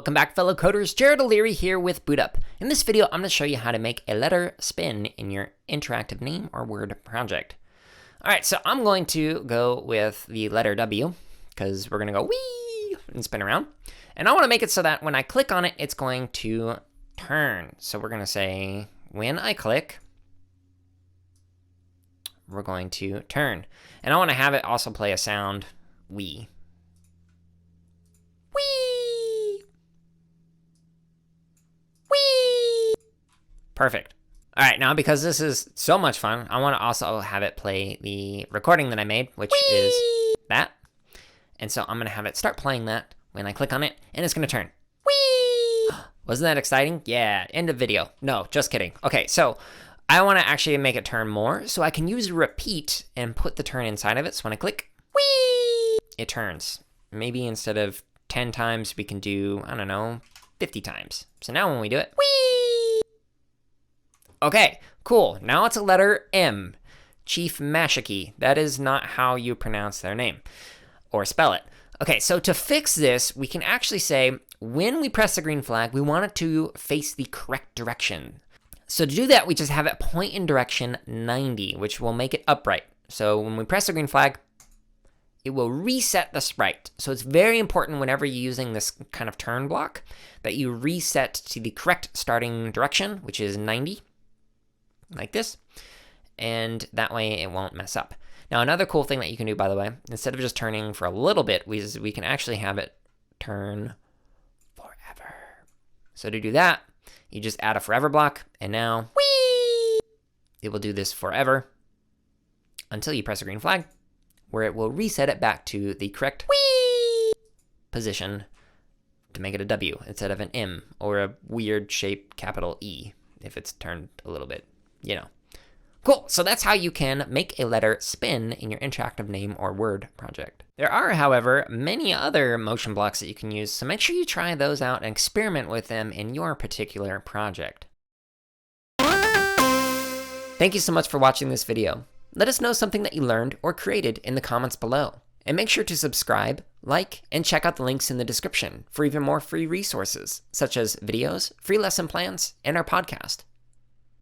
Welcome back, fellow coders. Jared O'Leary here with BootUp. In this video, I'm going to show you how to make a letter spin in your interactive name or word project. All right, so I'm going to go with the letter W because we're going to go wee and spin around. And I want to make it so that when I click on it, it's going to turn. So we're going to say, when I click, we're going to turn. And I want to have it also play a sound, wee. Perfect. All right, now because this is so much fun, I want to also have it play the recording that I made, which is that. And so I'm going to have it start playing that when I click on it, and it's going to turn. Whee! Wasn't that exciting? Yeah, end of video. No, just kidding. Okay, so I want to actually make it turn more, so I can use repeat and put the turn inside of it. So when I click, whee! It turns. Maybe instead of 10 times, we can do, I don't know, 50 times. So now when we do it, whee! Okay, cool. Now it's a letter M. Chief Mashiki. That is not how you pronounce their name or spell it. Okay, so to fix this, we can actually say when we press the green flag, we want it to face the correct direction. So to do that, we just have it point in direction 90, which will make it upright. So when we press the green flag, it will reset the sprite. So it's very important whenever you're using this kind of turn block that you reset to the correct starting direction, which is 90. Like this, and that way it won't mess up. Now, another cool thing that you can do, by the way, instead of just turning for a little bit, we can actually have it turn forever. So to do that, you just add a forever block, and now, whee! It will do this forever until you press a green flag, where it will reset it back to the correct whee! Position to make it a W instead of an M or a weird shaped capital E if it's turned a little bit. You know. Cool, so that's how you can make a letter spin in your interactive name or word project. There are, however, many other motion blocks that you can use, so make sure you try those out and experiment with them in your particular project. Thank you so much for watching this video. Let us know something that you learned or created in the comments below. And make sure to subscribe, like, and check out the links in the description for even more free resources, such as videos, free lesson plans, and our podcast.